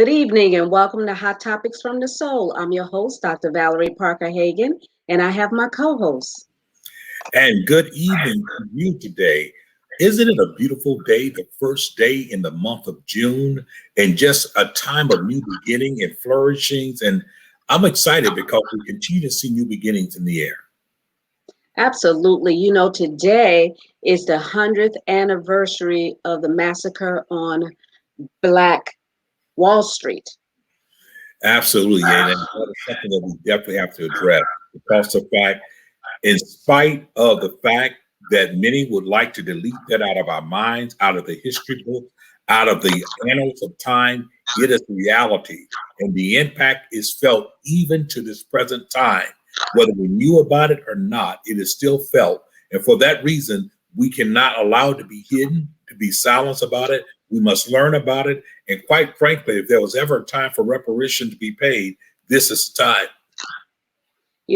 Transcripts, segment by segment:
Good evening and welcome to Hot Topics from the Soul. I'm your host, Dr. Valerie Parker Hagan, and I have my co-host. And good evening to you today. Isn't it a beautiful day, the first day in the month of June, and just a time of new beginning and flourishings? And I'm excited because we continue to see new beginnings in the air. Absolutely. Today is the 100th anniversary of the massacre on Black Wall Street. Absolutely. And that is something that we definitely have to address because the fact, in spite of the fact that many would like to delete that out of our minds, out of the history book, out of the annals of time, it is reality. And the impact is felt even to this present time. Whether we knew about it or not, it is still felt. And for that reason, we cannot allow it to be hidden, to be silenced about it. We must learn about it. And quite frankly, if there was ever a time for reparation to be paid, this is the time.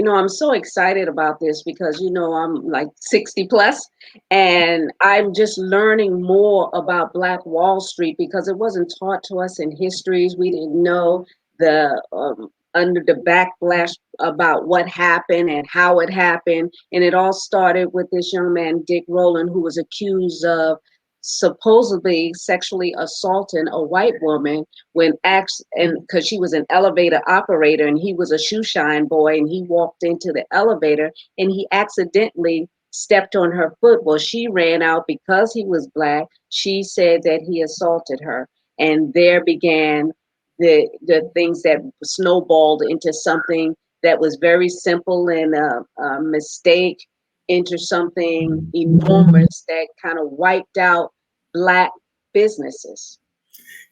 I'm so excited about this because, I'm like 60 plus and I'm just learning more about Black Wall Street because it wasn't taught to us in histories. We didn't know the under the backlash about what happened and how it happened. And it all started with this young man, Dick Rowland, who was accused of supposedly sexually assaulting a white woman and because she was an elevator operator and he was a shoe shine boy and he walked into the elevator and he accidentally stepped on her foot. Well, she ran out because he was Black. She said that he assaulted her, and there began the things that snowballed into something that was very simple and a mistake into something enormous that kind of wiped out Black businesses.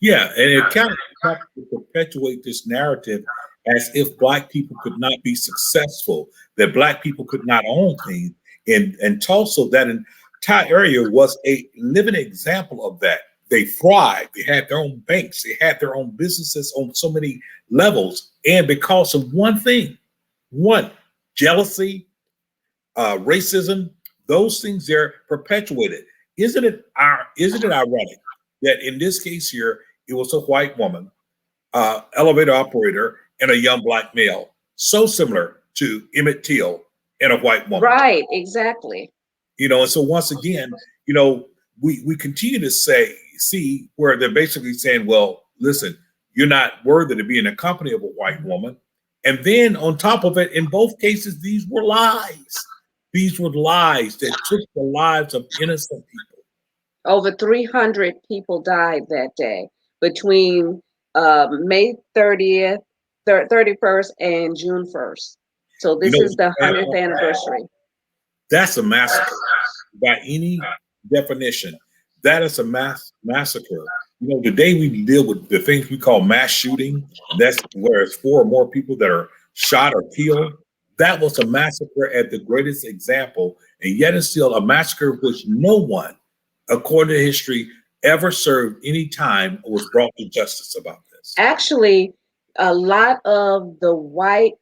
Yeah, and it kind of helps to perpetuate this narrative as if Black people could not be successful, that Black people could not own things. And Tulsa, that entire area was a living example of that. They thrived. They had their own banks. They had their own businesses on so many levels. And because of one thing, one, jealousy, racism, those things there perpetuated. Isn't it ironic that in this case here, it was a white woman, elevator operator, and a young Black male, so similar to Emmett Till and a white woman. Right, exactly. And so once again, we continue to see where they're basically saying, well, listen, you're not worthy to be in the company of a white woman. And then on top of it, in both cases, these were lies. These were lies that took the lives of innocent people. Over 300 people died that day between May 30th, 31st, and June 1st. So this is the 100th anniversary. That's a massacre by any definition. That is a massacre. Today we deal with the things we call mass shooting. That's where it's 4 or more people that are shot or killed. That was a massacre at the greatest example, and yet it's still a massacre which no one, according to history, ever served any time or was brought to justice about this. Actually, a lot of the white,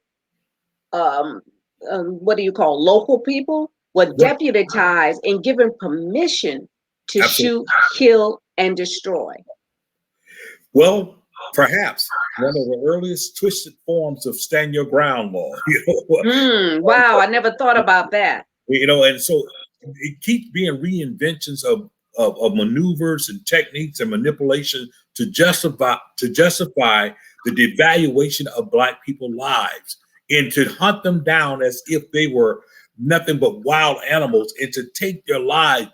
what do you call, local people were deputized and given permission to Absolutely. shoot, kill, and destroy. Well, perhaps one of the earliest twisted forms of stand your ground law. Wow, I never thought about that. And so it keeps being reinventions of maneuvers and techniques and manipulation to justify the devaluation of Black people's lives and to hunt them down as if they were nothing but wild animals and to take their lives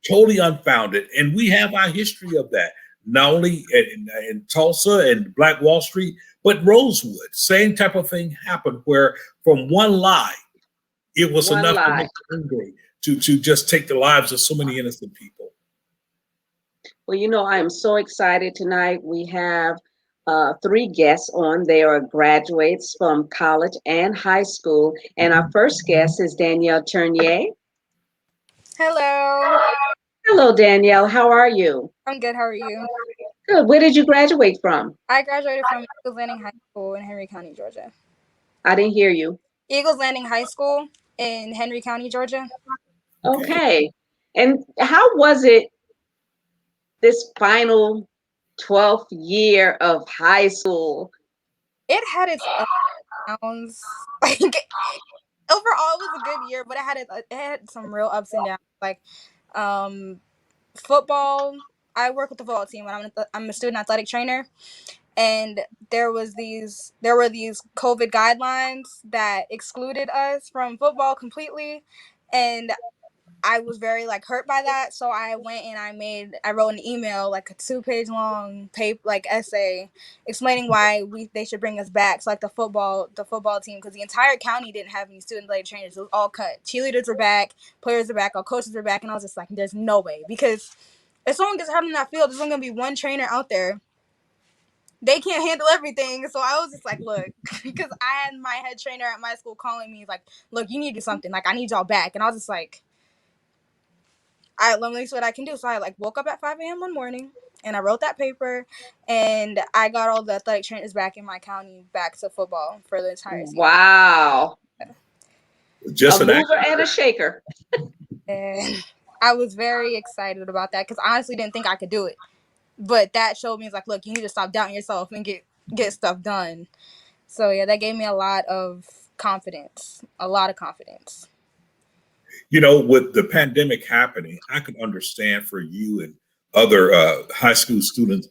totally unfounded. And we have our history of that, not only in Tulsa and Black Wall Street, but Rosewood. Same type of thing happened where from one lie, it was enough to make them angry to just take the lives of so many innocent people. Well, I am so excited tonight. We have 3 guests on. They are graduates from college and high school. And our first guest is Danielle Turnier. Hello. Hello, Danielle. How are you? I'm good. How are you? Good. Where did you graduate from? I graduated from Eagles Landing High School in Henry County, Georgia. I didn't hear you. Eagles Landing High School in Henry County, Georgia. Okay. And how was it this final 12th year of high school. It had its ups and downs. Like overall, it was a good year, but it had some real ups and downs. Like um, football. I work with the football team, and I'm a student athletic trainer. And there were these COVID guidelines that excluded us from football completely, and I was very like hurt by that. So I went and I wrote an email, like a 2-page long paper, like essay, explaining why they should bring us back. So like the football team, because the entire county didn't have any student athletic trainers. It was all cut. Cheerleaders were back, players were back, all coaches were back, and I was just like, there's no way, because if someone gets hurt in that field, there's only gonna be one trainer out there. They can't handle everything. So I was just like, look, because I had my head trainer at my school calling me like, look, you need to do something. Like, I need y'all back. And I was just like, let me see what I can do. So I like woke up at 5 a.m. one morning and I wrote that paper, and I got all the athletic trainers back in my county back to football for the entire season. Wow. Just a an mover and a shaker. And I was very excited about that, because I honestly didn't think I could do it. But that showed me, it's like, look, you need to stop doubting yourself and get stuff done. So yeah, that gave me a lot of confidence. A lot of confidence. With the pandemic happening, I can understand for you and other high school students,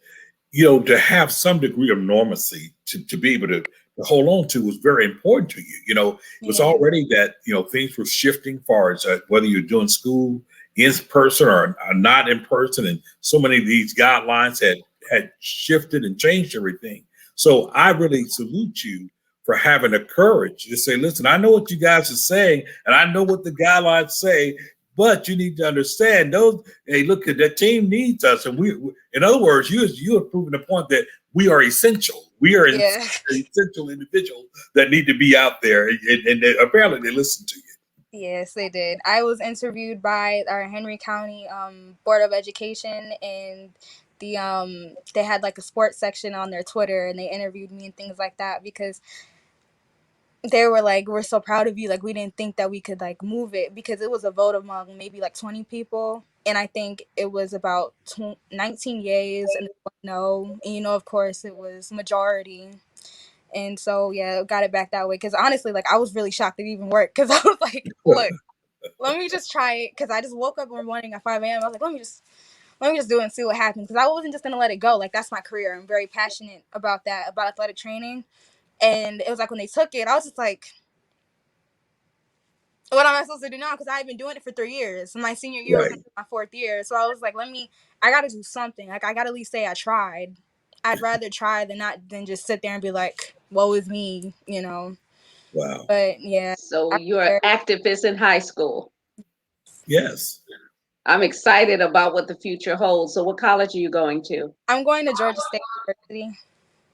to have some degree of normalcy to be able to hold on to was very important to you. It was already that, things were shifting far as whether you're doing school in person or not in person. And so many of these guidelines had shifted and changed everything. So I really salute you for having the courage to say, listen, I know what you guys are saying, and I know what the guidelines say, but you need to understand those. Hey, look, that team needs us, and in other words, you have proven the point that we are essential. We are essential individuals that need to be out there, and apparently they listen to you. Yes, they did. I was interviewed by our Henry County Board of Education, and they had like a sports section on their Twitter, and they interviewed me and things like that, because they were like, we're so proud of you. Like, we didn't think that we could like move it, because it was a vote among maybe like 20 people. And I think it was about 19 yays and no. And, of course, it was majority. And so, yeah, got it back that way. Because honestly, like, I was really shocked it even worked. Because I was like, look, let me just try it. Because I just woke up one morning at 5 a.m. I was like, let me just do it and see what happens. Because I wasn't just going to let it go. Like, that's my career. I'm very passionate about that, about athletic training. And it was like when they took it, I was just like, what am I supposed to do now? Because I had been doing it for 3 years. My senior year was my 4th year. So I was like, I got to do something. Like, I got to at least say I tried. I'd rather try than just sit there and be like, woe is me, Wow. But yeah. So you're an activist in high school. Yes. I'm excited about what the future holds. So what college are you going to? I'm going to Georgia State University.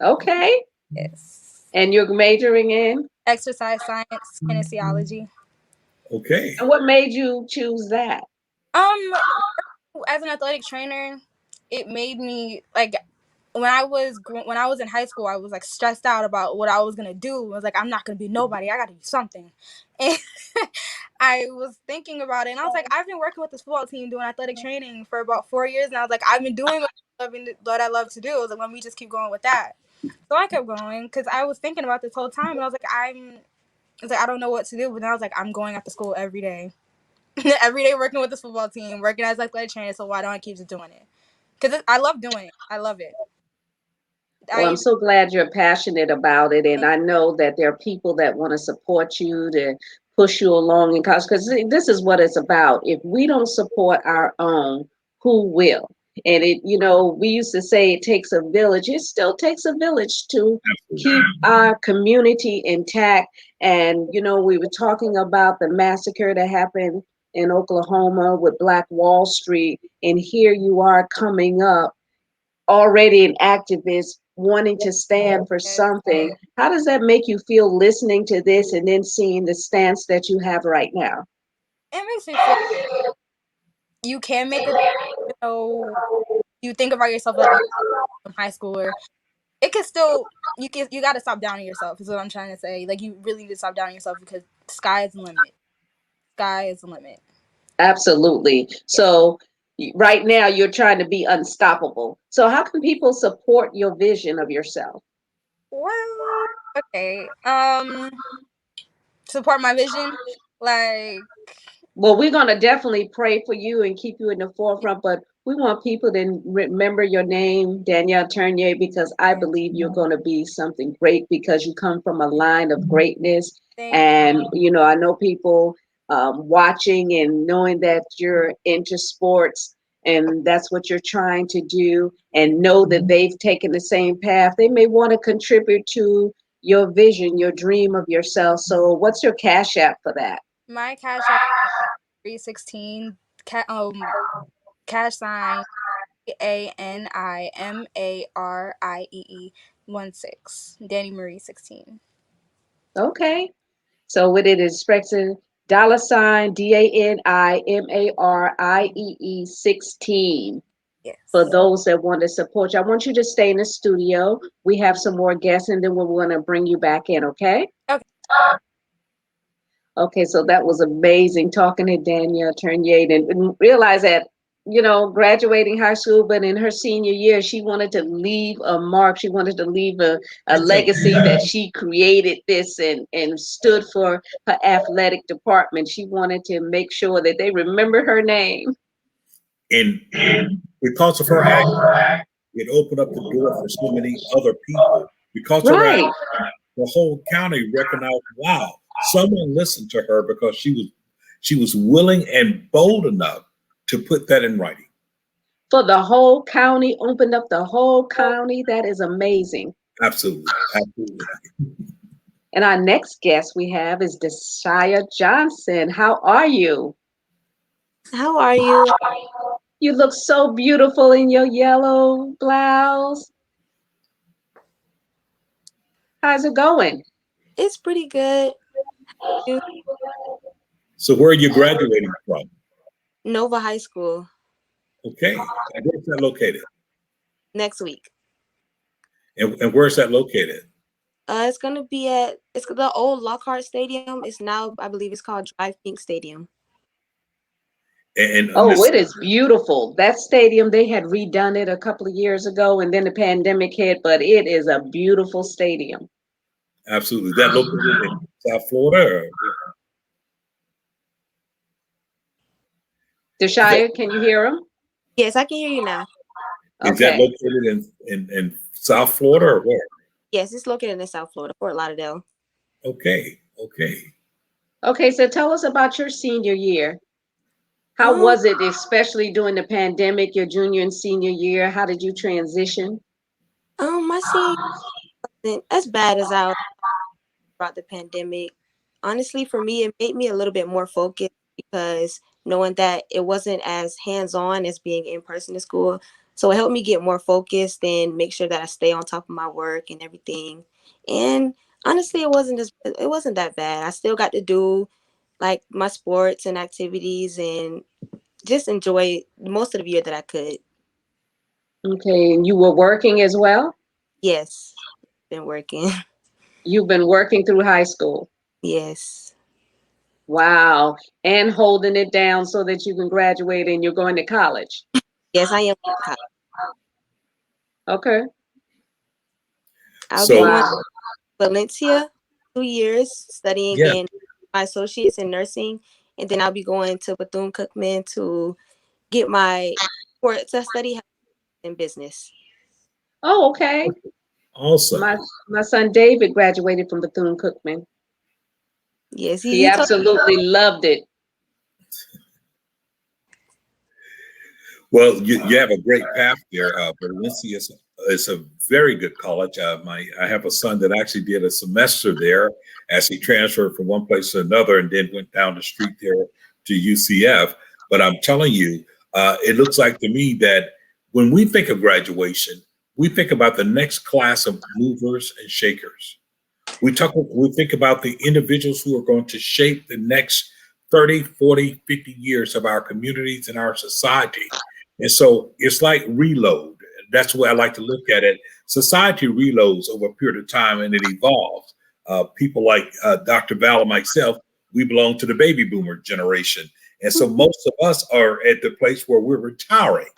Okay. Yes. And you're majoring in? Exercise science, kinesiology. Okay. And what made you choose that? As an athletic trainer, it made me like, when I was in high school, I was like stressed out about what I was gonna do. I was like, I'm not gonna be nobody. I gotta do something. And I was thinking about it, and I was like, I've been working with this football team doing athletic training for about 4 years now. I was like, I've been doing what I love to do. I was like, let me just keep going with that. So I kept going, because I was thinking about this whole time, and I was like, I don't know what to do. But then I was like, I'm going after school every day. Every day working with this football team, working as athletic trainer. So why don't I keep doing it? Because I love doing it. I love it. Well, I'm so glad you're passionate about it. And I know that there are people that want to support you, to push you along in college, because this is what it's about. If we don't support our own, who will? And we used to say it takes a village. It still takes a village to keep our community intact. And, we were talking about the massacre that happened in Oklahoma with Black Wall Street. And here you are coming up, already an activist, wanting to stand for something. How does that make you feel, listening to this and then seeing the stance that you have right now? It makes me feel you can make a, you think about yourself like a high schooler. It can still, you got to stop downing yourself is what I'm trying to say. Like, you really need to stop downing yourself, because sky is the limit. Sky is the limit. Absolutely. So Right now, you're trying to be unstoppable. So how can people support your vision of yourself? Well, okay. Support my vision. Like, Well, we're going to definitely pray for you and keep you in the forefront, but we want people to remember your name, Danielle Turnier, because I believe you're going to be something great because you come from a line of greatness. thank And, I know people watching and knowing that you're into sports and that's what you're trying to do, and know that they've taken the same path. They may want to contribute to your vision, your dream of yourself. So, what's your cash app for that? my cash app 316 cash sign ANIMARIE 16 Okay. So with it is expressing $ DANIMARIEE 16 for Yes. those that want to support you. I want you to stay in the studio. We have some more guests and then we're going to bring you back in, okay? Okay. Okay, so that was amazing talking to Danielle Turnier and realize that, graduating high school, but in her senior year, she wanted to leave a mark. She wanted to leave a That's it. legacy that she created this and stood for her athletic department. She wanted to make sure that they remember her name. And because of her act, it opened up the door for so many other people. Because of her act, Right. the whole county recognized, wow, someone listened to her because she was willing and bold enough to put that in writing. For the whole county, opened up the whole county. That is amazing. Absolutely. Absolutely. And our next guest we have is Deshaia Johnson. How are you? How are you? You look so beautiful in your yellow blouse. How's it going? It's pretty good. You- So where are you graduating from? Nova High School Okay. And where's that located? next week. And where's that located? It's gonna be at the old Lockhart Stadium. It's now, I believe, it's called Drive Pink Stadium. And Oh, this, it is beautiful. That stadium, they had redone it a couple of years ago and then the pandemic hit, but it is a beautiful stadium. absolutely. That located in South Florida? Is that, Deshaia, can you hear him? Yes, I can hear you now. is that Okay. located in South Florida or where? Yes, it's located in South Florida, Fort Lauderdale. Okay. Okay. Okay, so tell us about your senior year. How Um, was it, especially during the pandemic, your junior and senior year? How did you transition? my senior wasn't as bad as I was throughout the pandemic. Honestly, for me, it made me a little bit more focused because knowing that it wasn't as hands-on as being in person in school. So it helped me get more focused and make sure that I stay on top of my work and everything. And honestly, it wasn't that bad. I still got to do like my sports and activities and just enjoy most of the year that I could. Okay, and you were working as well? Yes, been working. You've been working through high school. Yes. Wow. And holding it down so that you can graduate and you're going to college. Yes, I am. Okay. I'll be So going Wow. Valencia 2 years studying yeah. in my associates in nursing, and then I'll be going to Bethune-Cookman to get my for to study health and business. Oh, okay. Awesome. My son David graduated from Bethune-Cookman. Yes, He he told absolutely loved it. Well, you have a great path there. Valencia is a very good college. I have a son that actually did a semester there as he transferred from one place to another and then went down the street there to UCF. But I'm telling you, it looks like to me that when we think of graduation, we think about the next class of movers and shakers. We think about the individuals who are going to shape the next 30, 40, 50 years of our communities and our society. And so it's like reload. That's the way I like to look at it. Society reloads over a period of time and it evolves. People like Dr. Val and myself, we belong to the baby boomer generation. And so most of us are at the place where we're retiring.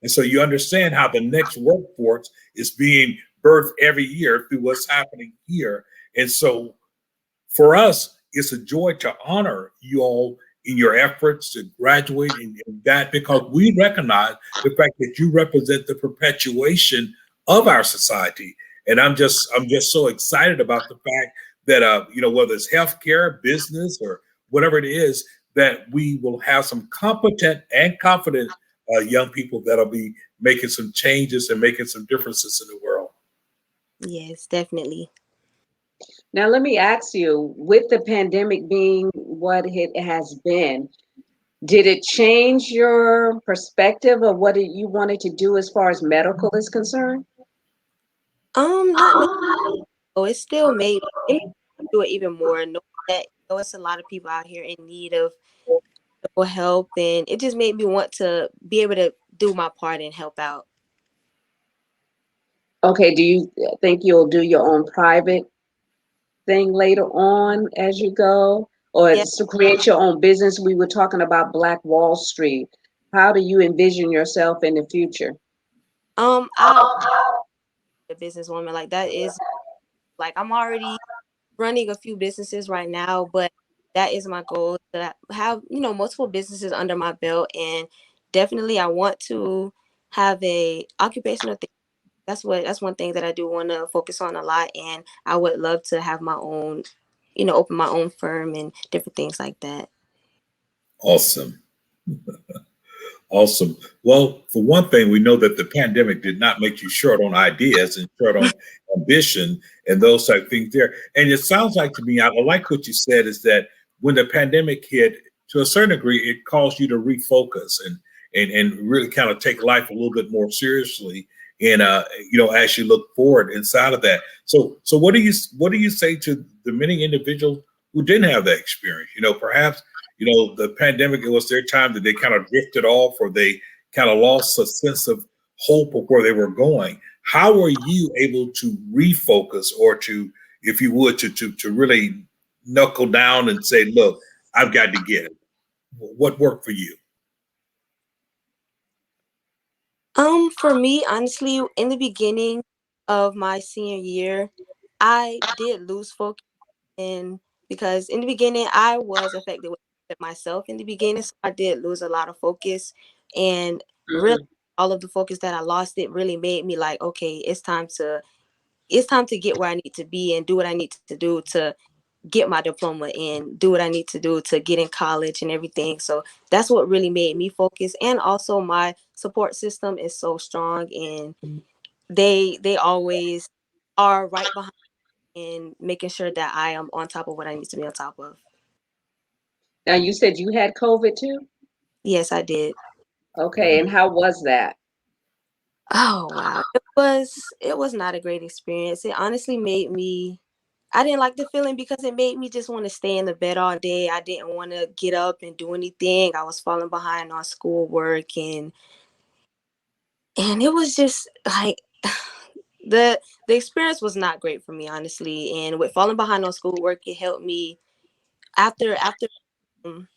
And so you understand how the next workforce is being birthed every year through what's happening here. And so for us, it's a joy to honor you all in your efforts to graduate in that, because we recognize the fact that you represent the perpetuation of our society. And I'm just so excited about the fact that whether it's healthcare, business, or whatever it is, that we will have some competent and confident young people that'll be making some changes and making some differences in the world. Yes, definitely. Now, let me ask you, with the pandemic being what it has been, did it change your perspective of what you wanted to do as far as medical is concerned? Not necessarily. It still made it do it even more. Know that it's a lot of people out here in need of medical help, and it just made me want to be able to do my part and help out. Okay, do you think you'll do your own private thing later on as you go, or Yeah. it's to create your own business? We were talking about Black Wall Street. How do you envision yourself in the future? I a businesswoman like that is like I'm already running a few businesses right now, but that is my goal to have, multiple businesses under my belt. And definitely I want to have a occupational thing. That's one thing that I do want to focus on a lot. And I would love to have my own, open my own firm and different things like that. Awesome. Awesome. Well, for one thing, we know that the pandemic did not make you short on ideas and short on ambition and those type of things there. And it sounds like to me, I like what you said, is that when the pandemic hit, to a certain degree, it caused you to refocus and really kind of take life a little bit more seriously. And as you look forward inside of that. So what do you say to the many individuals who didn't have that experience? Perhaps the pandemic, it was their time that they kind of drifted off, or they kind of lost a sense of hope of where they were going. How were you able to refocus, or to, if you would, to really knuckle down and say, look, I've got to get it? What worked for you? For me, honestly, in the beginning of my senior year, I did lose focus, and because in the beginning I was affected with it myself in the beginning, so I did lose a lot of focus, and really Mhm. all of the focus that I lost, it really made me like, okay, it's time to get where I need to be and do what I need to do to get my diploma and do what I need to do to get in college and everything. So that's what really made me focus. And also my support system is so strong, and they always are right behind and making sure that I am on top of what I need to be on top of. Now, you said you had COVID too? Yes, I did. Okay, and how was that? Oh wow. It was not a great experience. It honestly made me I didn't like the feeling because it made me just want to stay in the bed all day. I didn't want to get up and do anything. I was falling behind on schoolwork, and it was just like the experience was not great for me, honestly. And with falling behind on schoolwork, it helped me after um,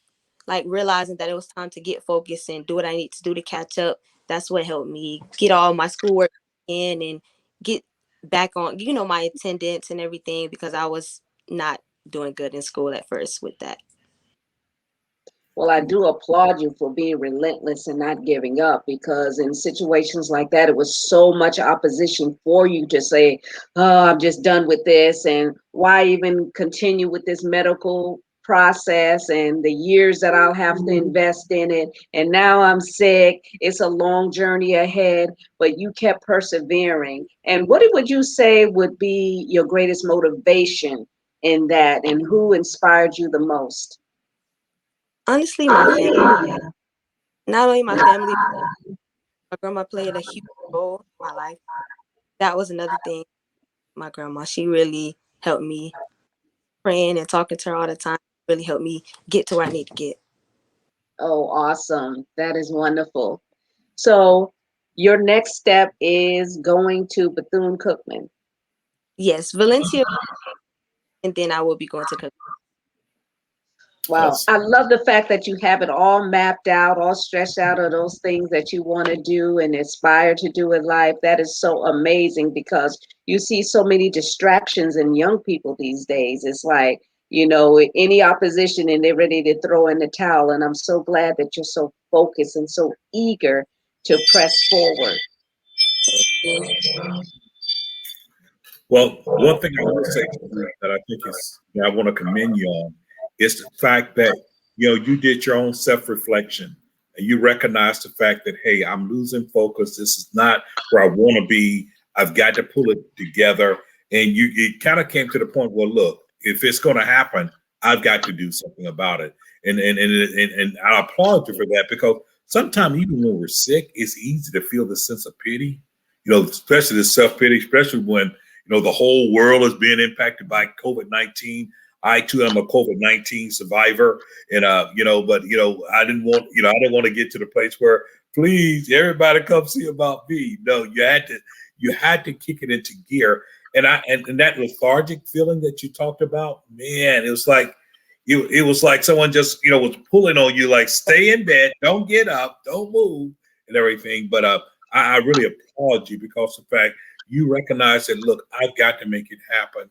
like realizing that it was time to get focused and do what I need to do to catch up. That's what helped me get all my schoolwork in and get back on, my attendance and everything, because I was not doing good in school at first with that. Well, I do applaud you for being relentless and not giving up, because in situations like that, it was so much opposition for you to say, oh, I'm just done with this. And why even continue with this medical process and the years that I'll have to invest in it? And now I'm sick. It's a long journey ahead, but you kept persevering. And what would you say would be your greatest motivation in that? And who inspired you the most? Honestly, my family, not only my family, my grandma played a huge role in my life. That was another thing. My grandma, she really helped me. Praying and talking to her all the time really helped me get to where I need to get. Oh, awesome. That is wonderful. So, your next step is going to Bethune-Cookman. Yes, Valencia, and then I will be going to cook. Wow. I love the fact that you have it all mapped out, all stretched out of those things that you want to do and aspire to do in life. That is so amazing because you see so many distractions in young people these days. It's like, any opposition and they're ready to throw in the towel. And I'm so glad that you're so focused and so eager to press forward. Yeah. Well, one thing I will say to you that I think is that I want to commend you on is the fact that you did your own self-reflection and you recognize the fact that, hey, I'm losing focus. This is not where I want to be. I've got to pull it together. And it kind of came to the point, well, look, if it's going to happen, I've got to do something about it. And I applaud you for that because sometimes even when we're sick, it's easy to feel the sense of pity, especially the self-pity, especially when the whole world is being impacted by COVID-19. I too am a COVID-19 survivor, and but I didn't want to get to the place where please everybody come see about me. No, you had to kick it into gear, and that lethargic feeling that you talked about, man, it was like someone just was pulling on you, like stay in bed, don't get up, don't move, and everything. But I really applaud you because of the fact you recognize that, look, I've got to make it happen.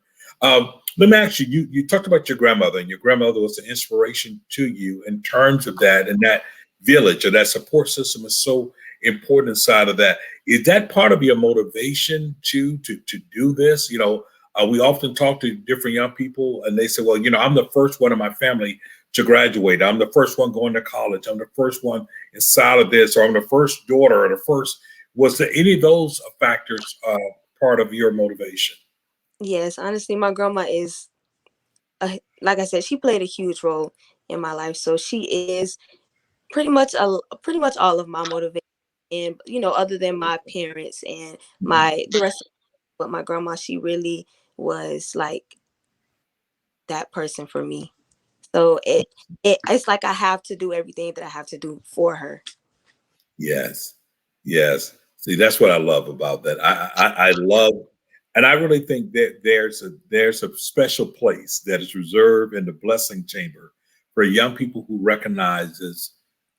Let me ask you, you talked about your grandmother, and your grandmother was an inspiration to you in terms of that, and that village or that support system is so important inside of that. Is that part of your motivation to do this? We often talk to different young people, and they say, well, I'm the first one in my family to graduate. I'm the first one going to college. I'm the first one inside of this, or I'm the first daughter or the first. Was there any of those factors part of your motivation? Yes, honestly, my grandma is, like I said, she played a huge role in my life. So she is pretty much all of my motivation. And other than my parents and the rest of, but my grandma, she really was like that person for me. So it's like I have to do everything that I have to do for her. Yes, yes. See, that's what I love about that. I love, and I really think that there's a special place that is reserved in the blessing chamber for young people who recognizes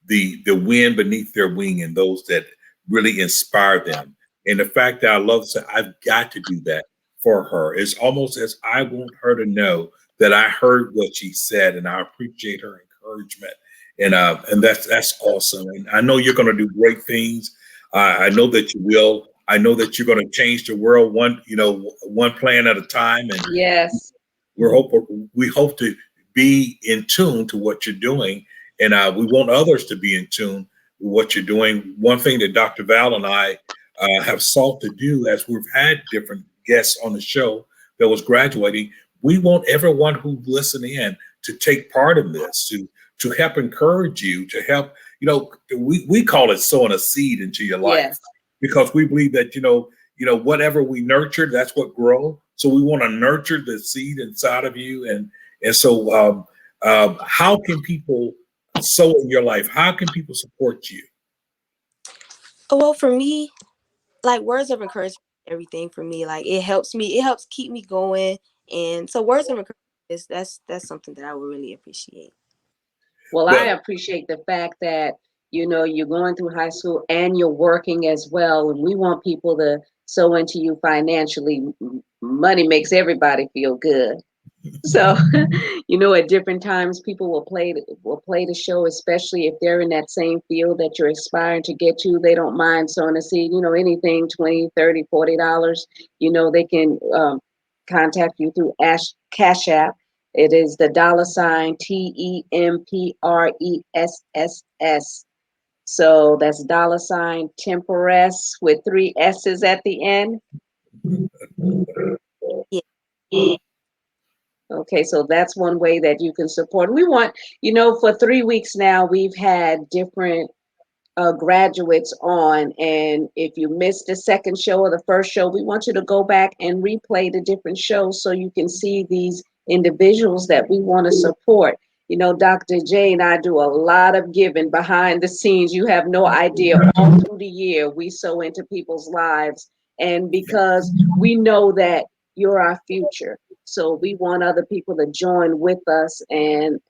the wind beneath their wing and those that really inspire them. And the fact that I love to say I've got to do that for her. It's almost as I want her to know that I heard what she said and I appreciate her encouragement. And that's awesome. And I know you're going to do great things. I know that you will. I know that you're going to change the world one plan at a time. And Yes. we hope to be in tune to what you're doing, and we want others to be in tune with what you're doing. One thing that Dr. Val and I have sought to do, as we've had different guests on the show that was graduating, we want everyone who listen in to take part in this, to help encourage you, to help. We call it sowing a seed into your life. Yes. Because we believe that whatever we nurture, that's what grows. So we want to nurture the seed inside of you, and so how can people sow in your life? How can people support you? Well, for me, like words of encouragement, everything for me, like it helps keep me going. And so words of encouragement that's something that I would really appreciate. Well, I Well, appreciate the fact that, you're going through high school and you're working as well. And we want people to sow into you financially. Money makes everybody feel good. So, at different times, people will play the show, especially if they're in that same field that you're aspiring to get to. They don't mind sowing a seed, anything 20, 30, $40. They can contact you through Cash App. It is the $ TEMPRESSS. So that's $Temperess with 3 S's at the end. Yeah. Okay, so that's one way that you can support. We want, for 3 weeks now, we've had different graduates on. And if you missed the second show or the first show, we want you to go back and replay the different shows so you can see these individuals that we want to support. Dr. J and I do a lot of giving behind the scenes. You have no idea. All through the year, we sow into people's lives. And because we know that you're our future. So we want other people to join with us and,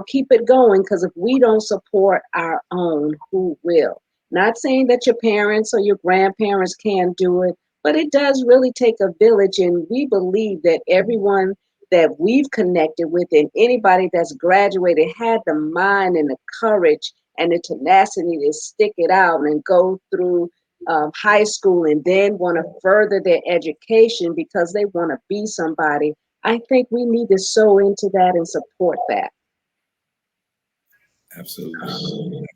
keep it going. Because if we don't support our own, who will? Not saying that your parents or your grandparents can't do it, but it does really take a village. And we believe that everyone that we've connected with and anybody that's graduated had the mind and the courage and the tenacity to stick it out and go through high school and then want to further their education because they want to be somebody. I think we need to sow into that and support that. Absolutely.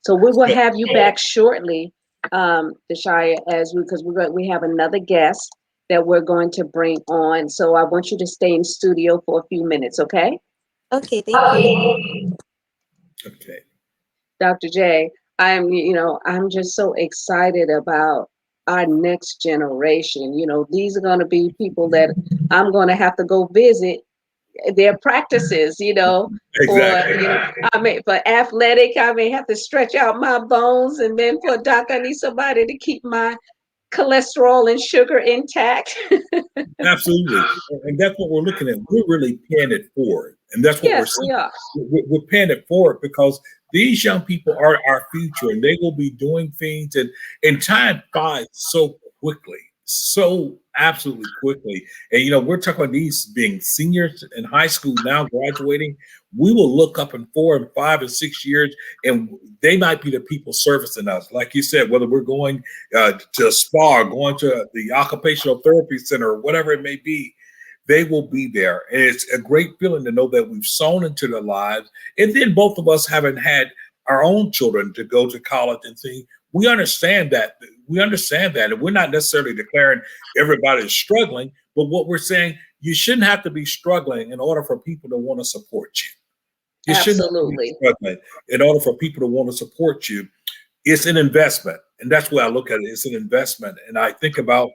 So we will have you back shortly, Deshaya, because we have another guest that we're going to bring on. So I want you to stay in studio for a few minutes, okay? Okay, thank you. Okay. Dr. J, I'm just so excited about our next generation. These are going to be people that I'm going to have to go visit their practices, Exactly. I mean, for athletic, I may have to stretch out my bones, and then for a doctor, I need somebody to keep my cholesterol and sugar intact. Absolutely. And that's what we're looking at. We're really paying it forward. And that's what we're Yes, seeing. we are. We're paying it forward because these young people are our future and they will be doing things and time flies so quickly, so absolutely quickly. And we're talking about these being seniors in high school now graduating. We will look up in 4 and 5 and 6 years and they might be the people servicing us. Like you said, whether we're going to a spa, or going to the occupational therapy center, or whatever it may be, they will be there. And it's a great feeling to know that we've sown into their lives. And then both of us haven't had our own children to go to college and things. We understand that. We understand that. And we're not necessarily declaring everybody is struggling, but what we're saying, you shouldn't have to be struggling in order for people to want to support you. You shouldn't have to be Absolutely. struggling in order for people to want to support you. It's an investment. And that's where I look at it. It's an investment. And I think about,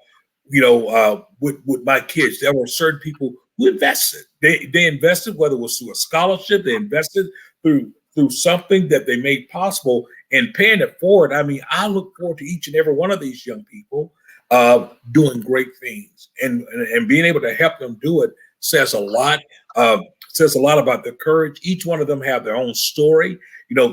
with my kids, there were certain people who invested. They invested, whether it was through a scholarship, they invested through something that they made possible and paying it forward. I mean, I look forward to each and every one of these young people doing great things and being able to help them do it says a lot. Says a lot about their courage. Each one of them have their own story.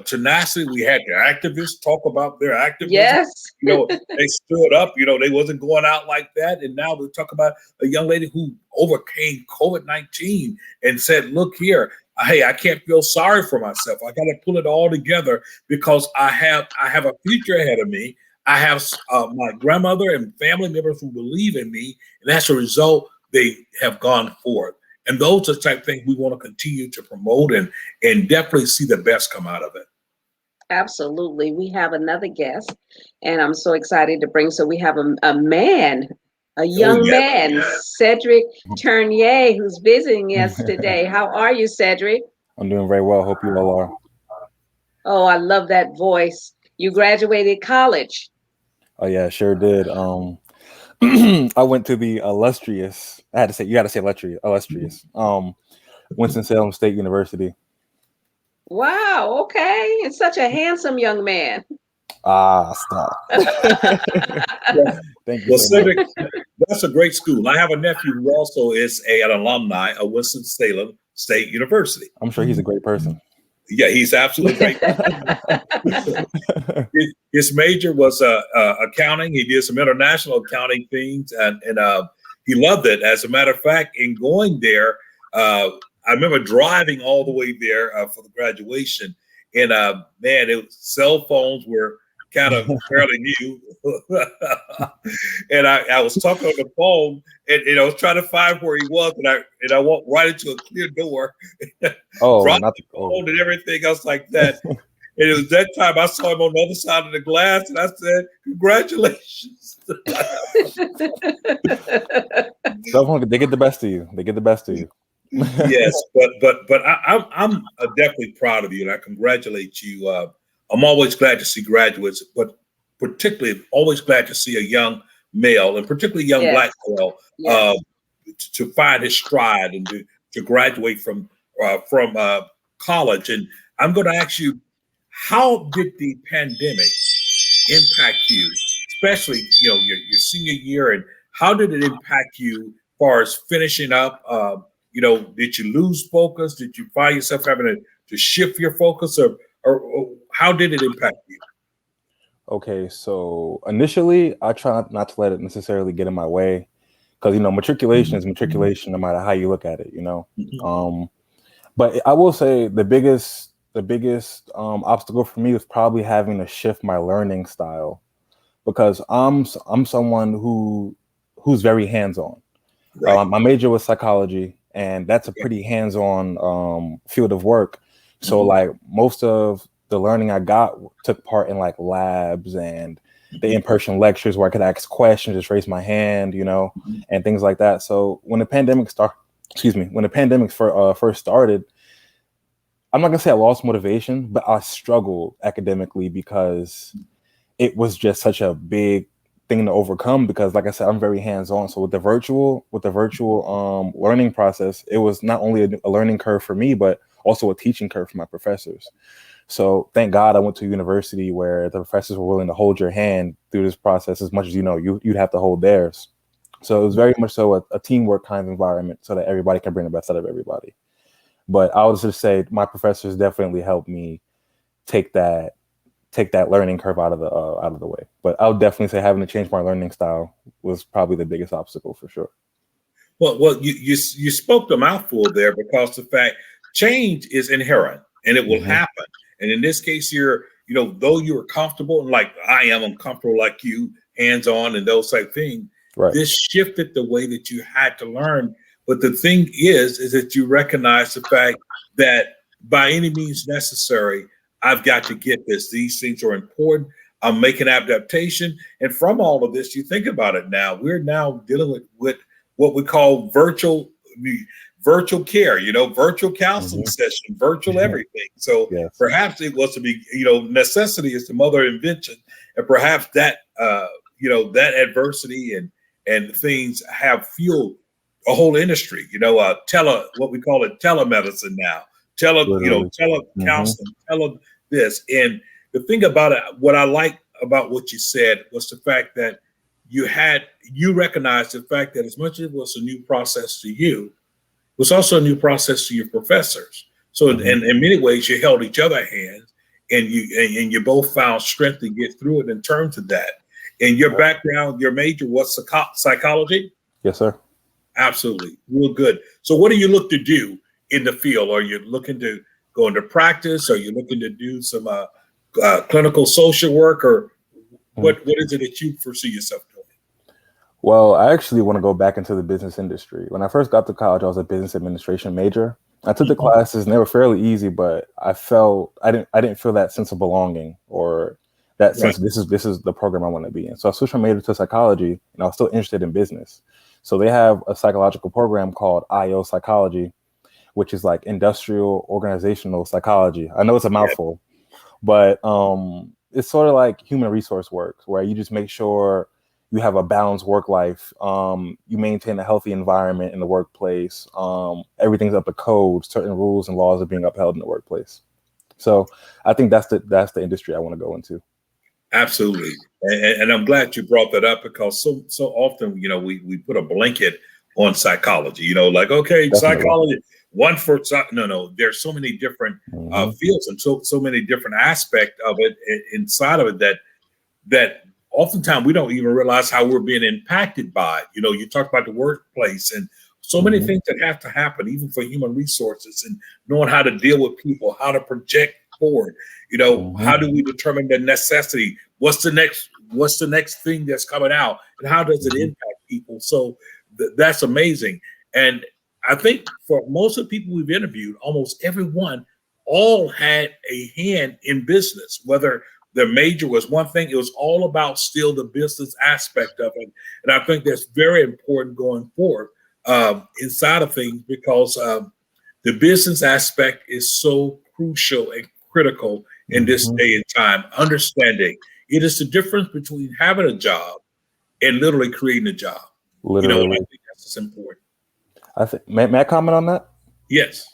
Tenacity, we had the activists talk about their activism. Yes. They stood up, they wasn't going out like that. And now we talk about a young lady who overcame COVID-19 and said, look here, hey, I can't feel sorry for myself. I got to pull it all together because I have a future ahead of me. I have my grandmother and family members who believe in me. And as a result, they have gone forth. And those are the type of things we want to continue to promote and definitely see the best come out of it. Absolutely. We have another guest, and I'm so excited to bring. So we have a man, a young man, Cedric Turnier, who's visiting us today. How are you, Cedric? I'm doing very well. Hope you all are. Oh, I love that voice. You graduated college. Oh yeah, sure did. I went to the illustrious. I had to say, you got to say illustrious. Winston-Salem State University. Wow. Okay. And such a handsome young man. Stop. Thank you. Well, Cedric, that's a great school. I have a nephew who also is an alumni of Winston-Salem State University. I'm sure he's a great person. Yeah, he's absolutely great. His major was accounting. He did some international accounting things, and he loved it. As a matter of fact, in going there, I remember driving all the way there for the graduation, and cell phones were kind of fairly new. And I was talking on the phone, and I was trying to find where he was, and I walked right into a clear door. Dropped the phone and everything else like that. And it was that time I saw him on the other side of the glass, and I said, "Congratulations!" They get the best of you. They get the best of you. Yes, but I'm definitely proud of you, and I congratulate you. I'm always glad to see graduates, but particularly always glad to see a young male, and particularly young Black male, to find his stride and to graduate from college. And I'm going to ask you, how did the pandemic impact you, especially your senior year, and how did it impact you far as finishing up? Did you lose focus? Did you find yourself having to shift your focus, or how did it impact you? Okay, so initially, I try not to let it necessarily get in my way, because matriculation is matriculation, no matter how you look at it. But I will say the biggest obstacle for me was probably having to shift my learning style, because I'm someone who's very hands-on. Right. My major was psychology, and that's a pretty hands-on field of work. So like most of the learning I got took part in like labs and the in-person lectures where I could ask questions, just raise my hand, and things like that. So when the pandemic first started, I'm not gonna say I lost motivation, but I struggled academically because it was just such a big thing to overcome, because like I said, I'm very hands-on. So with the virtual learning process, it was not only a learning curve for me, but also a teaching curve for my professors. So thank God I went to a university where the professors were willing to hold your hand through this process as much as you'd have to hold theirs. So it was very much so a teamwork kind of environment, so that everybody can bring the best out of everybody. But I would just say my professors definitely helped me take that learning curve out of the way. But I would definitely say having to change my learning style was probably the biggest obstacle for sure. Well, you spoke the mouthful there, because the fact change is inherent and it will happen. And in this case, though you were comfortable, and like I am uncomfortable like you, hands on and those type things, right. This shifted the way that you had to learn. But the thing is that you recognize the fact that by any means necessary, I've got to get this. These things are important. I'm making adaptation. And from all of this, you think about it now, we're now dealing with what we call virtual care, virtual counseling session, virtual everything. So perhaps it was to be, necessity is the mother of invention. And perhaps that, that adversity and things have fueled a whole industry, what we call it telemedicine now, telecounseling, this. And the thing about it, what I like about what you said was the fact that you recognized the fact that as much as it was a new process to you, it was also a new process to your professors. So in many ways, you held each other hands, and you both found strength to get through it in terms of that. And your background, your major was psychology? Yes, sir. Absolutely. Real good. So what do you look to do in the field? Are you looking to go into practice? Are you looking to do some clinical social work, or what is it that you foresee yourself doing? Well, I actually want to go back into the business industry. When I first got to college, I was a business administration major. I took the classes and they were fairly easy, but I didn't feel that sense of belonging, or that sense this is the program I want to be in. So I switched my major to psychology, and I was still interested in business. So they have a psychological program called IO psychology, which is like industrial organizational psychology. I know it's a mouthful, but it's sort of like human resource work, where you just make sure you have a balanced work life. You maintain a healthy environment in the workplace. Everything's up to code. Certain rules and laws are being upheld in the workplace. So I think that's the industry I want to go into. Absolutely. And I'm glad you brought that up, because so often, we put a blanket on psychology, like, okay, definitely. Psychology, no, there's so many different fields and so many different aspects of it inside of it that oftentimes we don't even realize how we're being impacted by it. You talk about the workplace and so many things that have to happen, even for human resources, and knowing how to deal with people, how to project forward. How do we determine the necessity? What's the next thing that's coming out, and how does it impact people? So that's amazing. And I think for most of the people we've interviewed, almost everyone all had a hand in business, whether their major was one thing, it was all about still the business aspect of it. And I think that's very important going forward inside of things, because the business aspect is so crucial and critical in this day and time. Understanding it is the difference between having a job and literally creating a job. Literally. I think that's important. I think may I comment on that? Yes.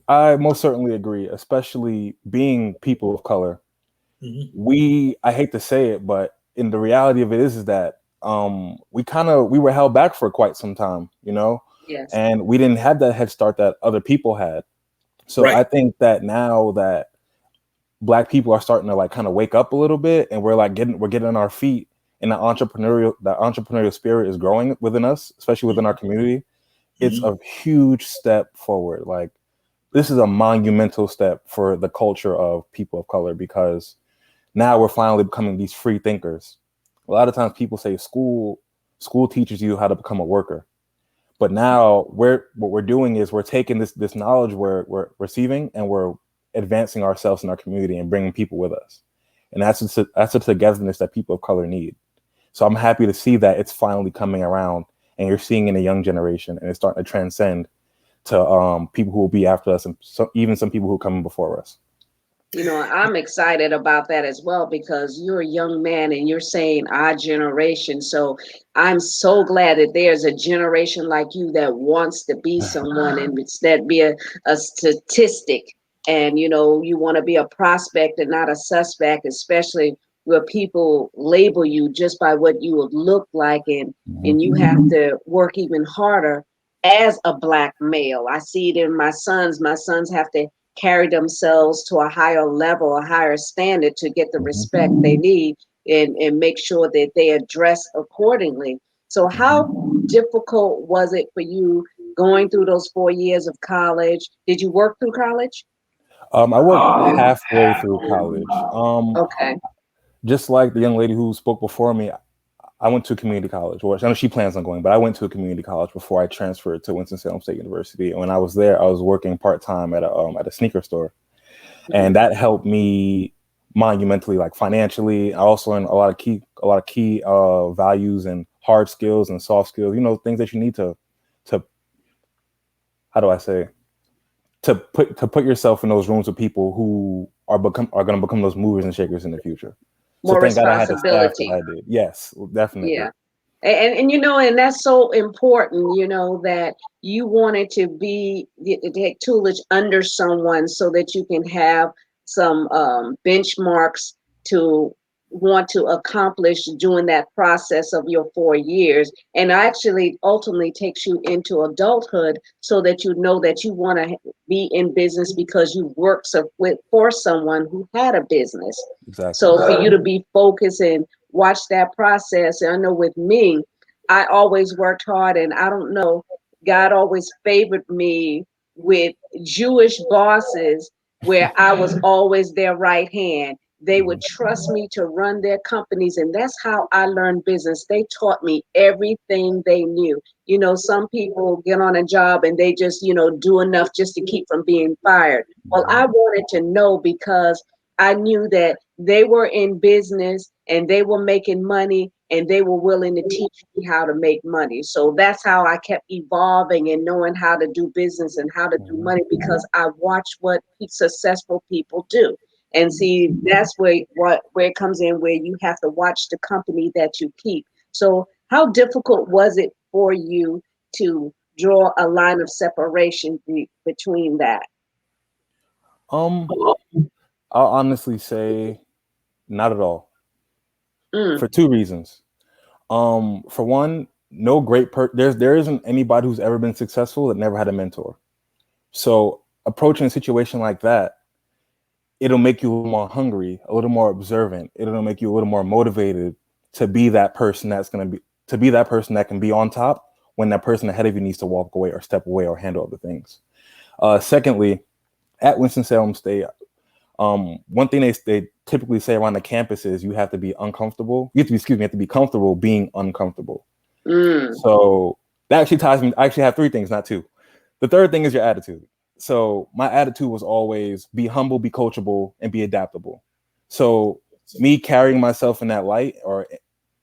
I most certainly agree, especially being people of color. I hate to say it, but in the reality of it is that we were held back for quite some time, you know, Yes. and we didn't have that head start that other people had. So Right. I think that now that Black people are starting to like kind of wake up a little bit, and we're getting on our feet, and the entrepreneurial spirit is growing within us, especially within our community. It's Mhm. a huge step forward. Like, this is a monumental step for the culture of people of color, because now we're finally becoming these free thinkers. A lot of times people say school teaches you how to become a worker. But now what we're doing is we're taking this knowledge we're receiving, and we're advancing ourselves in our community and bringing people with us. And that's the togetherness that people of color need. So I'm happy to see that it's finally coming around, and you're seeing in a young generation, and it's starting to transcend to people who will be after us, and even some people who come before us. You know, I'm excited about that as well because you're a young man and you're saying our generation. So I'm so glad that there's a generation like you that wants to be someone and instead be a statistic. And, you know, you want to be a prospect and not a suspect, especially where people label you just by what you would look like. And you have to work even harder as a Black male. I see it in my sons. My sons have to carry themselves to a higher level, a higher standard to get the Mhm. respect they need and make sure that they address accordingly. So how difficult was it for you going through those 4 years of college? Did you work through college? I worked halfway through college. Okay. Just like the young lady who spoke before me, I went to a community college. Well, I know she plans on going, but I went to a community college before I transferred to Winston-Salem State University. And when I was there, I was working part-time at a sneaker store, Mhm. and that helped me monumentally, like financially. I also learned a lot of key values and hard skills and soft skills. You know, things that you need to how do I say, to put yourself in those rooms with people who are going to become those movers and shakers in the future. So More thank God I had the staff that responsibility. I did. Yes, definitely. Yeah. And you know, and that's so important, you know, that you wanted to be to take tutelage under someone so that you can have some benchmarks to want to accomplish during that process of your 4 years, and actually ultimately takes you into adulthood so that you know that you want to be in business because you worked for someone who had a business. Exactly. So for you to be focused and watch that process. And I know with me, I always worked hard, and I don't know, God always favored me with Jewish bosses where I was always their right hand. They would Mhm. trust me to run their companies, and that's how I learned business. They taught me everything they knew. You know, some people get on a job and they just, you know, do enough just to keep from being fired. Well, I wanted to know because I knew that they were in business and they were making money and they were willing to teach me how to make money. So that's how I kept evolving and knowing how to do business and how to do Mhm. money because I watched what successful people do. And see, that's where it comes in where you have to watch the company that you keep. So how difficult was it for you to draw a line of separation between that? Um, I'll honestly say not at all, Mm, for two reasons. For one, no great there isn't anybody who's ever been successful that never had a mentor. So approaching a situation like that, it'll make you a little more hungry, a little more observant. It'll make you a little more motivated to be that person to be that person that can be on top when that person ahead of you needs to walk away or step away or handle other things. Secondly, at Winston-Salem State, one thing they typically say around the campus is you have to be uncomfortable. You have to be comfortable being uncomfortable. mm. So that actually ties me. I actually have three things, not two. The third thing is your attitude. So my attitude was always be humble, be coachable, and be adaptable. So me carrying myself in that light or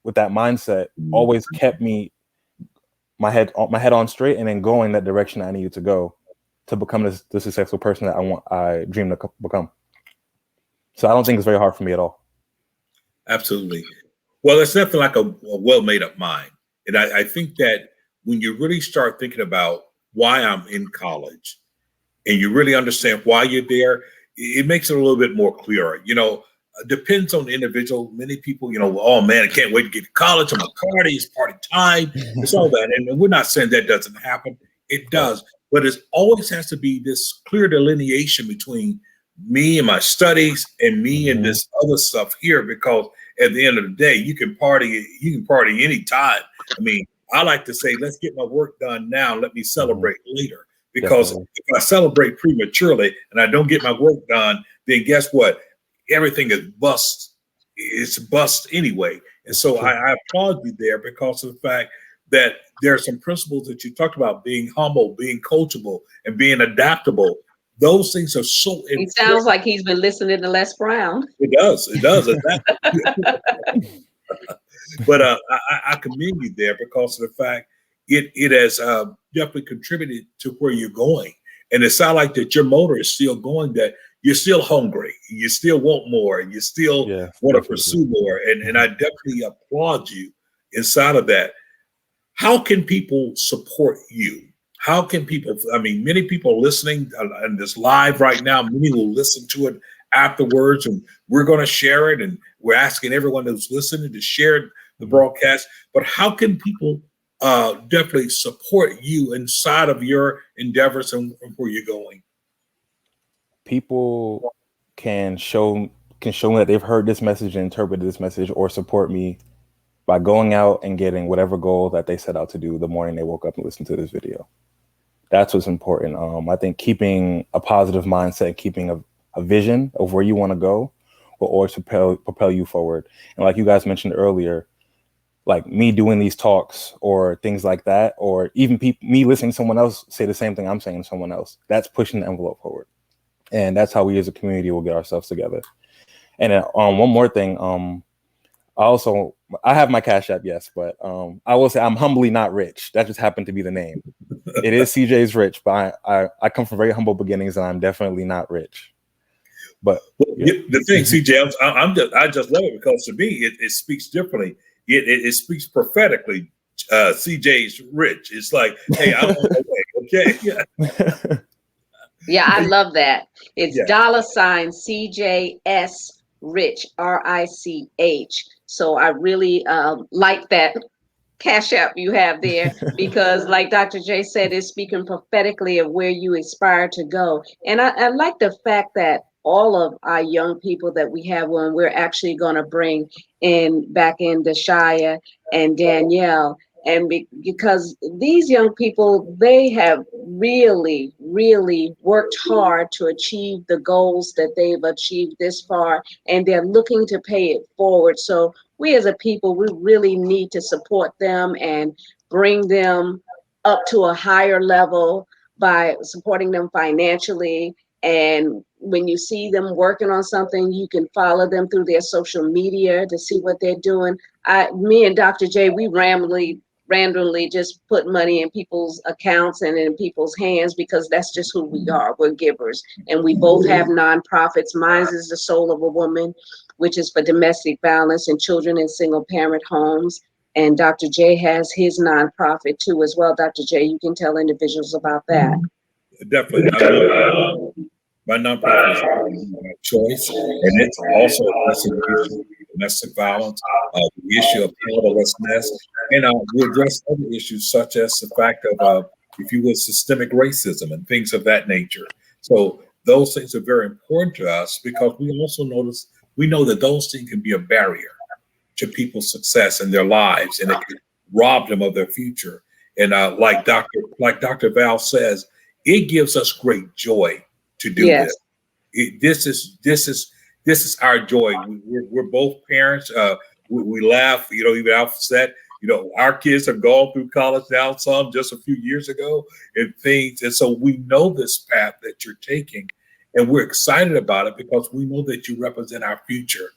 with that mindset always kept my head on straight and then going that direction I needed to go to become the successful person that I dream to become. So I don't think it's very hard for me at all. Absolutely. Well, it's nothing like a well made up mind. And I think that when you really start thinking about why I'm in college and you really understand why you're there, it makes it a little bit more clearer. You know, depends on the individual. Many people, oh man, I can't wait to get to college. I'm a party. It's party time. It's all that. And we're not saying that doesn't happen. It does. But it always has to be this clear delineation between me and my studies and me and this other stuff here, because at the end of the day, you can party anytime. I mean, I like to say, let's get my work done now. Let me celebrate later. Because if I celebrate prematurely and I don't get my work done, then guess what? Everything is bust. It's bust anyway. And so I applaud you there because of the fact that there are some principles that you talked about: being humble, being coachable, and being adaptable. Those things are so important. It sounds like he's been listening to Les Brown. It does. But I commend you there because of the fact it has definitely contributed to where you're going. And it sounds like that your motor is still going, that you're still hungry, you still want more, and you still want to pursue more. And I definitely applaud you inside of that. How can people support you? How can people, many people are listening on this live right now. Many will listen to it afterwards, and we're going to share it. And we're asking everyone who's listening to share the broadcast. But how can people definitely support you inside of your endeavors and where you're going? People can show me that they've heard this message and interpreted this message, or support me by going out and getting whatever goal that they set out to do the morning they woke up and listened to this video. That's what's important. I think keeping a positive mindset, keeping a vision of where you want to go will always propel you forward. And like you guys mentioned earlier, like me doing these talks or things like that, or even me listening to someone else say the same thing I'm saying to someone else, that's pushing the envelope forward. And that's how we as a community will get ourselves together. And one more thing, I have my Cash App, yes, but I will say I'm humbly not rich. That just happened to be the name. It is CJ's Rich, but I come from very humble beginnings, and I'm definitely not rich. But the thing, CJ, I just love it because to me it speaks differently. It speaks prophetically. CJ's Rich. It's like, hey, I'm on my way. Okay, yeah. Yeah, I love that. It's $CJS Rich, RICH. So I really like that Cash App you have there, because like Dr. J said, it's speaking prophetically of where you aspire to go. And I like the fact that all of our young people that we have on, we're actually going to bring back in Deshaya and Danielle. And because these young people, they have really, really worked hard to achieve the goals that they've achieved this far, and they're looking to pay it forward. So we as a people, we really need to support them and bring them up to a higher level by supporting them financially. And when you see them working on something, you can follow them through their social media to see what they're doing. Me and Dr. J, we randomly just put money in people's accounts and in people's hands, because that's just who we are. We're givers. And we both have nonprofits. Mine is the Soul of a Woman, which is for domestic violence and children in single parent homes. And Dr. J has his nonprofit too as well. Dr. J, you can tell individuals about that. Definitely. My nonprofit is my choice, and it's also addressing the issue of domestic violence, the issue of powerlessness, and we address other issues such as the fact of, if you will, systemic racism and things of that nature. So those things are very important to us, because we also know that those things can be a barrier to people's success in their lives, and it can rob them of their future. And like Dr. Val says, it gives us great joy to do this. This is our joy. We're both parents. We laugh, even offset. Our kids have gone through college now, some just a few years ago, and things. And so we know this path that you're taking, and we're excited about it because we know that you represent our future.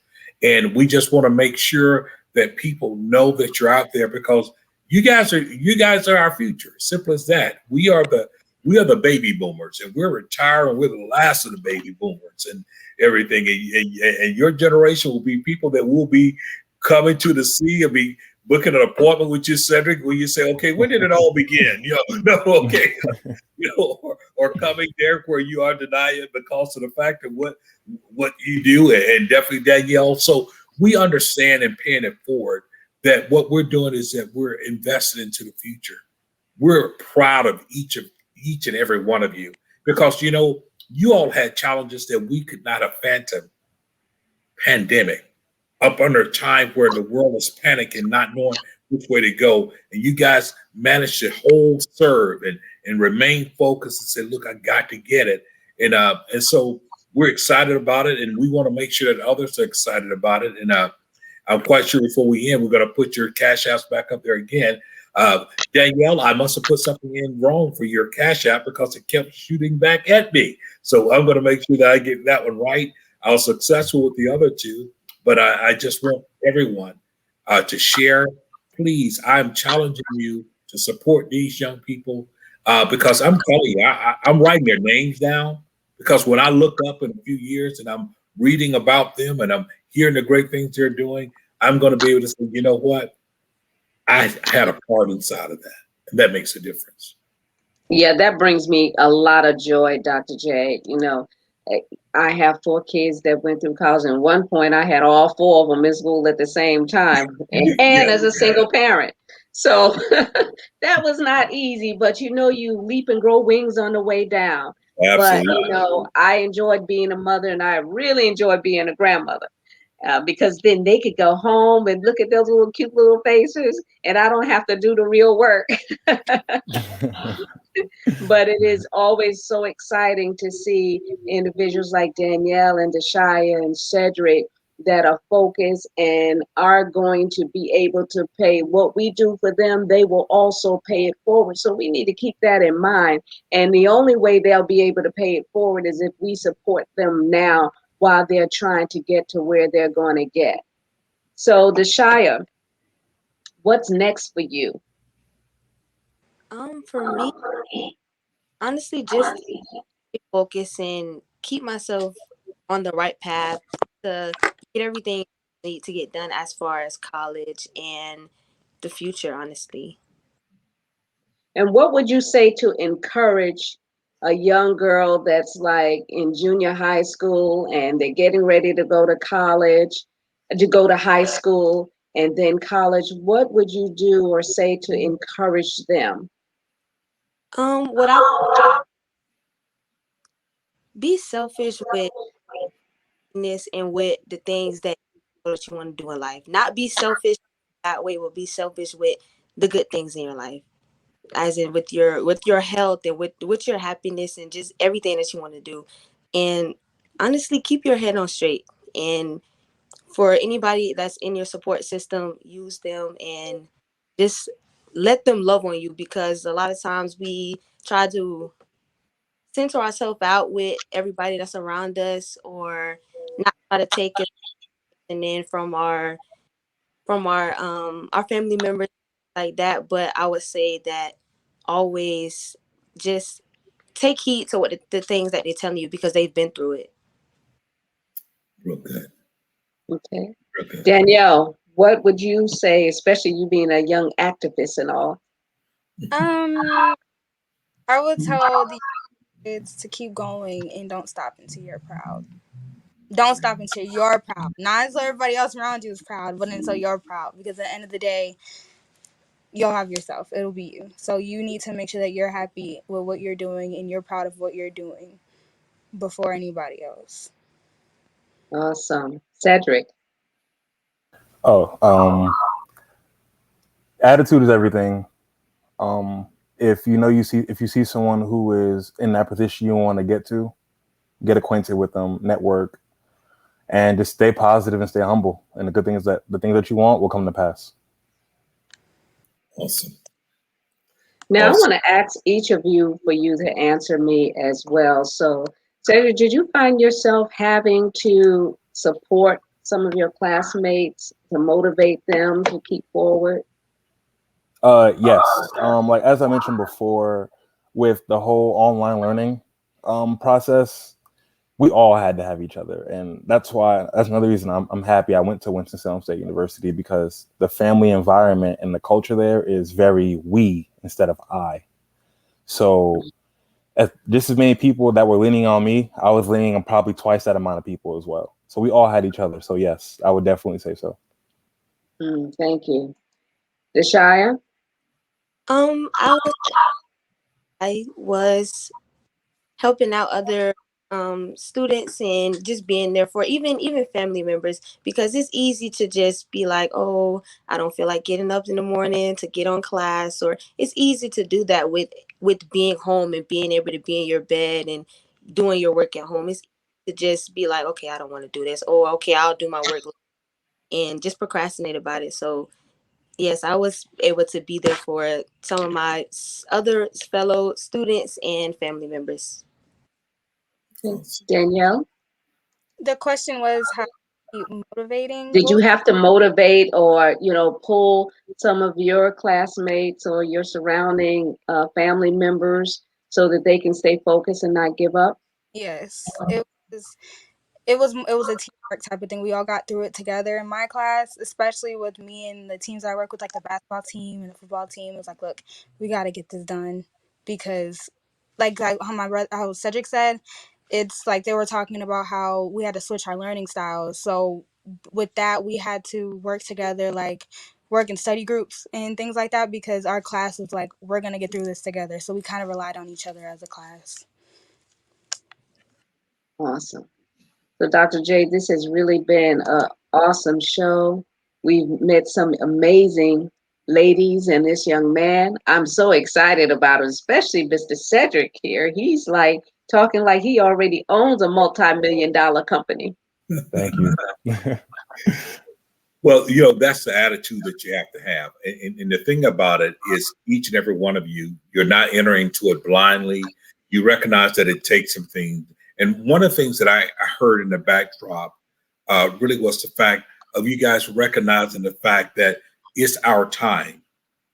And we just want to make sure that people know that you're out there, because you guys are our future. Simple as that. We are the baby boomers, and we're retiring. We're the last of the baby boomers and everything. And your generation will be people that will be coming to the sea and be booking an appointment with you, Cedric, where you say, okay, when did it all begin? No, okay. Or coming there where you are denying because of the fact of what you do, and definitely Danielle. So we understand and paying it forward that what we're doing is that we're invested into the future. We're proud of each and every one of you because you all had challenges that we could not have fathomed. Pandemic, up under a time where the world is panicking, not knowing which way to go, and you guys managed to hold serve and remain focused and say, "Look, I got to get it," and so we're excited about it, and we want to make sure that others are excited about it. And I'm quite sure before we end, we're going to put your cash apps back up there again. Danielle, I must have put something in wrong for your cash app because it kept shooting back at me. So I'm going to make sure that I get that one right. I was successful with the other two, but I just want everyone to share. Please, I'm challenging you to support these young people because I'm telling you, I'm writing their names down because when I look up in a few years and I'm reading about them and I'm hearing the great things they're doing, I'm going to be able to say, you know what? I had a part inside of that, and that makes a difference. Yeah, that brings me a lot of joy, Dr. J. I have 4 kids that went through college, and at one point I had all 4 of them in school at the same time, and as a single parent. So that was not easy, but you leap and grow wings on the way down. But Absolutely. I enjoyed being a mother, and I really enjoyed being a grandmother. Because then they could go home and look at those little cute little faces, and I don't have to do the real work. But it is always so exciting to see individuals like Danielle and Deshaya and Cedric that are focused and are going to be able to pay what we do for them. They will also pay it forward. So we need to keep that in mind. And the only way they'll be able to pay it forward is if we support them now while they're trying to get to where they're going to get. So Deshaya, what's next for you? For me, honestly, just focus and keep myself on the right path to get everything I need to get done as far as college and the future, honestly. And what would you say to encourage a young girl that's like in junior high school and they're getting ready to go to college, to go to high school and then college? What would you do or say to encourage them? What I be selfish with this and with the things that you want to do in life. Not be selfish that way, but be selfish with the good things in your life. As in with your health and with your happiness and just everything that you want to do. And honestly, keep your head on straight. And for anybody that's in your support system, use them and just let them love on you, because a lot of times we try to center ourselves out with everybody that's around us, or not try to take it and then from our family members like that. But I would say that always just take heed to what the things that they're telling you, because they've been through it. Real good. Okay. Real good. Danielle, what would you say, especially you being a young activist and all? Um, I would tell the kids to keep going and don't stop until you're proud. Don't stop until you're proud. Not until everybody else around you is proud, but until you're proud. Because at the end of the day, you'll have yourself. It'll be you. So you need to make sure that you're happy with what you're doing and you're proud of what you're doing before anybody else. Awesome. Cedric. Oh, attitude is everything. Um, if you see someone who is in that position you want to get to, get acquainted with them, network, and just stay positive and stay humble. And the things that you want will come to pass. Awesome. Now I Awesome. want to ask each of you for you to answer me as well. So, Cedric, did you find yourself having to support some of your classmates to motivate them to keep forward? Yes. Like as I mentioned before, with the whole online learning process, we all had to have each other, and that's another reason I'm happy I went to Winston-Salem State University, because the family environment and the culture there is very we instead of I. So if just as many people that were leaning on me, I was leaning on probably twice that amount of people as well. So we all had each other. So yes, I would definitely say so. Thank you. Deshaya? I would I was helping out other students and just being there for even family members, because it's easy to just be like, oh, I don't feel like getting up in the morning to get on class, or it's easy to do that with being home and being able to be in your bed and doing your work at home. It's easy to just be like, okay, I don't want to do this, or okay, I'll do my work, and just procrastinate about it. So yes, I was able to be there for some of my other fellow students and family members. Danielle? The question was how motivating. Did What you was have to motivate or, pull some of your classmates or your surrounding family members so that they can stay focused and not give up? yes, it was a teamwork type of thing. We all got through it together in my class, especially with me and the teams I work with, like the basketball team and the football team. It was like, look, we got to get this done because, like how my brother, how Cedric said, it's like they were talking about how we had to switch our learning styles. So with that, we had to work together, like work in study groups and things like that, because our class was like, we're gonna get through this together. So we kind of relied on each other as a class. Awesome. So, Dr. J, this has really been an awesome show. We've met some amazing ladies and this young man. I'm so excited about it, especially Mr. Cedric here. He's like talking like he already owns a multi-million-dollar company. Thank you. Well, that's the attitude that you have to have. And the thing about it is each and every one of you, you're not entering to it blindly. You recognize that it takes some things. And one of the things that I heard in the backdrop really was the fact of you guys recognizing the fact that it's our time.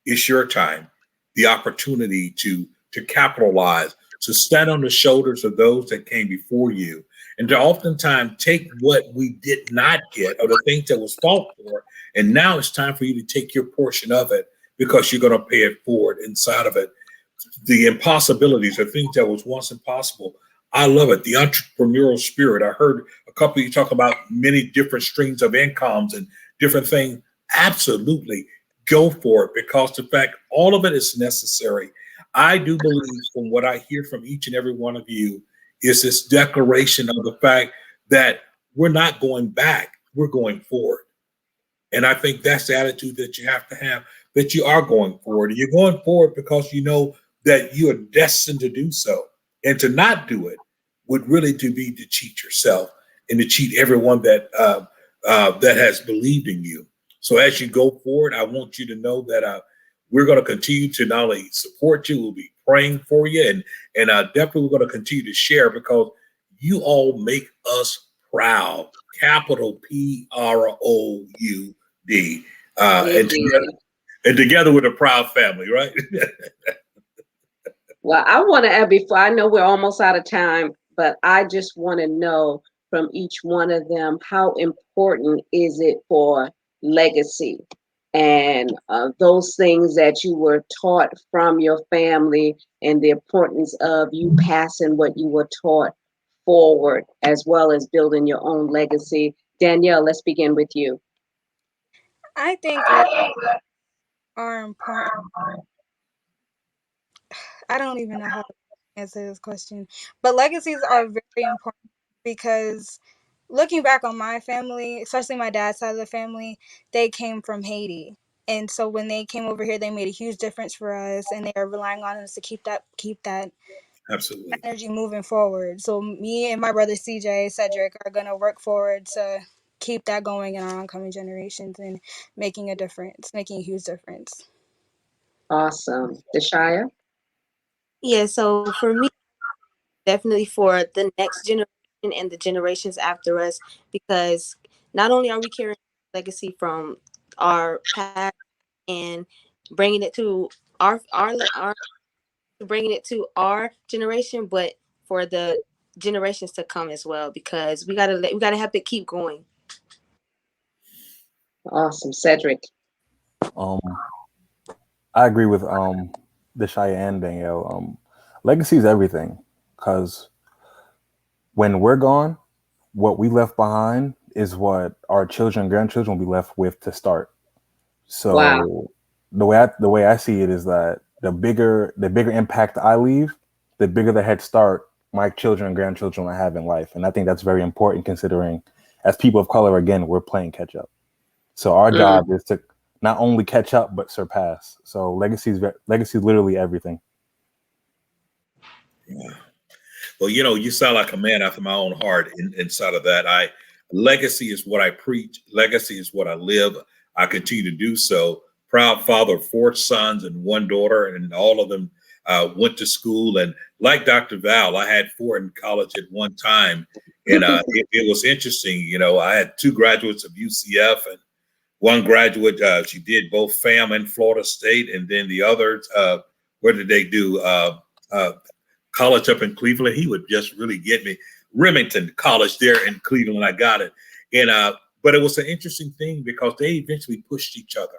It's your time, the opportunity to capitalize, to stand on the shoulders of those that came before you, and to oftentimes take what we did not get or the things that was fought for, and now it's time for you to take your portion of it because you're going to pay it forward inside of it. The impossibilities, the things that was once impossible. I love it. The entrepreneurial spirit. I heard a couple of you talk about many different streams of incomes and different things. Absolutely go for it, because the fact all of it is necessary. I do believe from what I hear from each and every one of you is this declaration of the fact that we're not going back, we're going forward. And I think that's the attitude that you have to have, that you are going forward. And you're going forward because you know that you are destined to do so. And to not do it would really to be to cheat yourself and to cheat everyone that has believed in you. So as you go forward, I want you to know that we're going to continue to not only support you, we'll be praying for you, and definitely we're going to continue to share, because you all make us proud. Capital PROUD, and together with a proud family, right? Well, I want to add before, I know we're almost out of time, but I just want to know from each one of them, how important is it for legacy and those things that you were taught from your family, and the importance of you passing what you were taught forward, as well as building your own legacy. Danielle, let's begin with you. I think legacies are important. I don't even know how to answer this question, but legacies are very important because looking back on my family, especially my dad's side of the family, they came from Haiti. And so when they came over here, they made a huge difference for us, and they are relying on us to keep that Absolutely. energy moving forward. So me and my brother CJ Cedric are gonna work forward to keep that going in our oncoming generations and making a difference, making a huge difference. Awesome. Deshaya? Yeah, so for me, definitely for the next generation and the generations after us, because not only are we carrying legacy from our past and bringing it to our bringing it to our generation, but for the generations to come as well, because we gotta have to keep going. Awesome, Cedric. Um, I agree with Deshaya and Danielle. Legacy is everything, because when we're gone, what we left behind is what our children and grandchildren will be left with to start. Wow. So the way I see it is that the bigger impact I leave, the bigger the head start my children and grandchildren will have in life. And I think that's very important, considering as people of color, again, we're playing catch up. So our job is to not only catch up but surpass. So legacy is literally everything. Yeah. Well, you sound like a man after my own heart inside of that. Legacy is what I preach. Legacy is what I live. I continue to do so. Proud father of 4 sons and 1 daughter, and all of them went to school. And like Dr. Val, I had 4 in college at one time. And it was interesting. I had 2 graduates of UCF and 1 graduate. She did both FAM and Florida State. And then the others, where did they do? College up in Cleveland. He would just really get me. Remington College there in Cleveland. I got it. And but it was an interesting thing because they eventually pushed each other.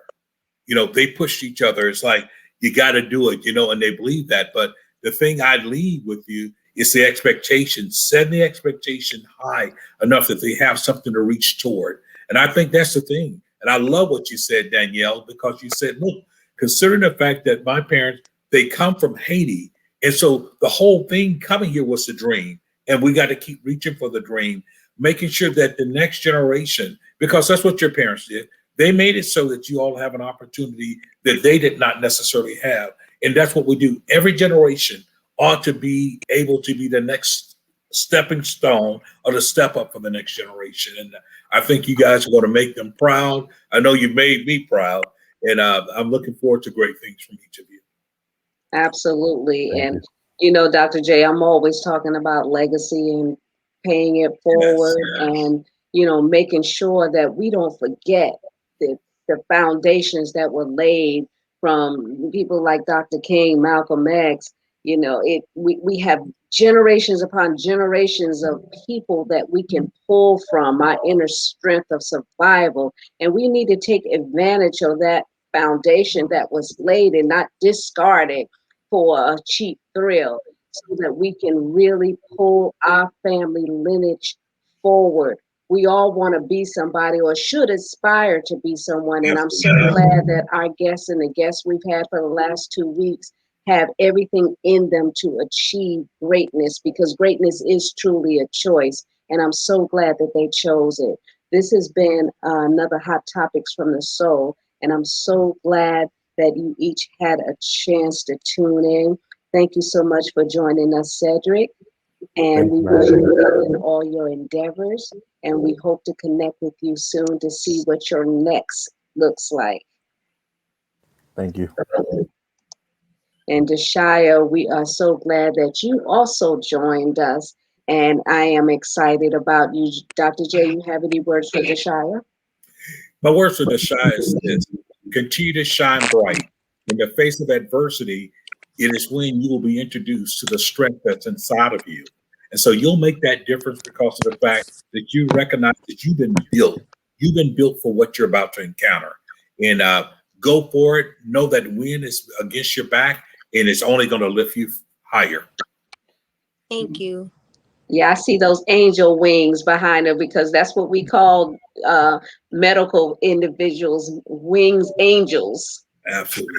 They pushed each other. It's like, you got to do it, and they believe that. But the thing I leave with you is the expectation, setting the expectation high enough that they have something to reach toward. And I think that's the thing. And I love what you said, Danielle, because you said, look, considering the fact that my parents, they come from Haiti. And so the whole thing coming here was the dream. And we got to keep reaching for the dream, making sure that the next generation, because that's what your parents did, they made it so that you all have an opportunity that they did not necessarily have. And that's what we do. Every generation ought to be able to be the next stepping stone or the step up for the next generation. And I think you guys are going to make them proud. I know you made me proud. And I'm looking forward to great things from each of you. Absolutely. Thank And, you. Dr. J, I'm always talking about legacy and paying it Yes. forward and, making sure that we don't forget the foundations that were laid from people like Dr. King, Malcolm X. We have generations upon generations of people that we can pull from, our inner strength of survival. And we need to take advantage of that foundation that was laid and not discard it for a cheap thrill, so that we can really pull our family lineage forward. We all want to be somebody or should aspire to be someone. And I'm so glad that our guests and the guests we've had for the last 2 weeks have everything in them to achieve greatness, because greatness is truly a choice. And I'm so glad that they chose it. This has been another Hot Topics from the Soul. And I'm so glad that you each had a chance to tune in. Thank you so much for joining us, Cedric. And Thank we you, wish you man. well in all your endeavors. And we hope to connect with you soon to see what your next looks like. Thank you. And Deshaya, we are so glad that you also joined us. And I am excited about you. Dr. J, you have any words for Deshaya? My words for the shy is this: continue to shine bright. In the face of adversity, it is when you will be introduced to the strength that's inside of you. And so you'll make that difference because of the fact that you recognize that you've been built. You've been built for what you're about to encounter. And go for it. Know that wind is against your back and it's only going to lift you higher. Thank you. Yeah, I see those angel wings behind her, because that's what we call medical individuals, wings angels. Absolutely.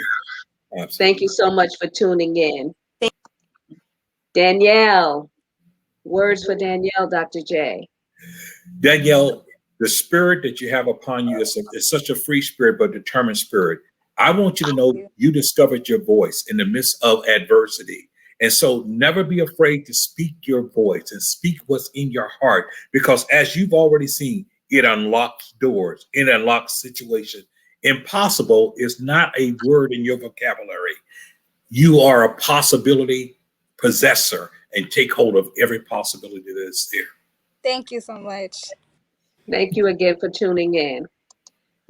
Thank you so much for tuning in. Danielle, words for Danielle, Dr. J. Danielle, the spirit that you have upon you is such a free spirit, but determined spirit. I want you to know you discovered your voice in the midst of adversity. And so never be afraid to speak your voice and speak what's in your heart, because as you've already seen, it unlocks doors, it unlocks situations. Impossible is not a word in your vocabulary. You are a possibility possessor, and take hold of every possibility that is there. Thank you so much. Thank you again for tuning in.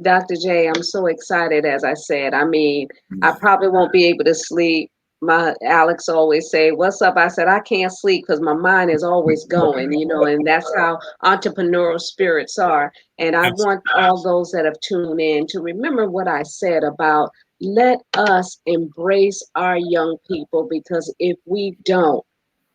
Dr. J, I'm so excited, as I said. I mean, I probably won't be able to sleep my Alex always say, "What's up?" I said, "I can't sleep because my mind is always going," and that's how entrepreneurial spirits are. And I want all those that have tuned in to remember what I said about let us embrace our young people, because if we don't,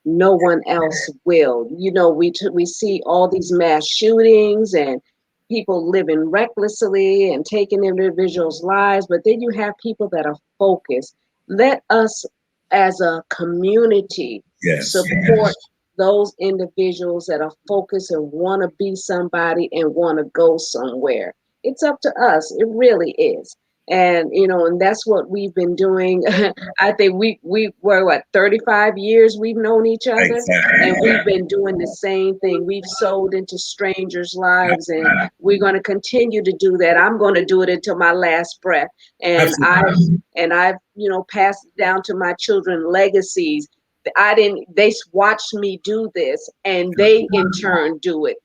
no one else will. We see all these mass shootings and people living recklessly and taking individuals' lives, but then you have people that are focused. Let us, as a community, Yes. support those individuals that are focused and want to be somebody and want to go somewhere. It's up to us. It really is. And that's what we've been doing. I think we were, what, 35 years we've known each other, Exactly. and we've been doing the same thing. We've sold into strangers' lives, and we're going to continue to do that. I'm going to do it until my last breath. And I've passed it down to my children legacies. They watched me do this, and they in turn do it.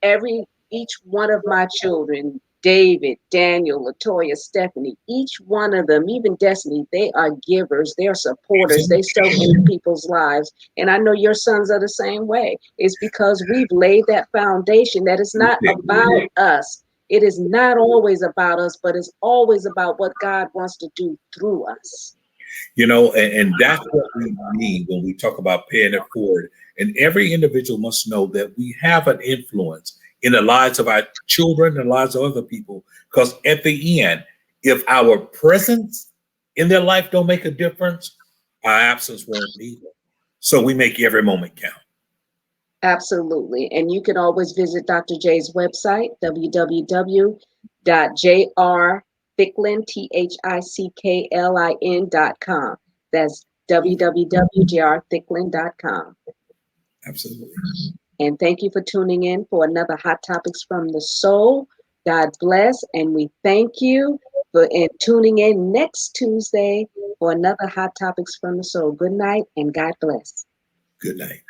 Each one of my children, David, Daniel, Latoya, Stephanie, each one of them, even Destiny, they are givers, they're supporters, they sow into people's lives. And I know your sons are the same way. It's because we've laid that foundation that it's not about us. It is not always about us, but it's always about what God wants to do through us. And that's what we mean when we talk about paying it forward. And every individual must know that we have an influence in the lives of our children and the lives of other people. Because at the end, if our presence in their life don't make a difference, our absence won't either. So we make every moment count. Absolutely. And you can always visit Dr. J's website, www.jrthicklin.com. That's www.jrthicklin.com. Absolutely. And thank you for tuning in for another Hot Topics from the Soul. God bless. And we thank you for tuning in next Tuesday for another Hot Topics from the Soul. Good night and God bless. Good night.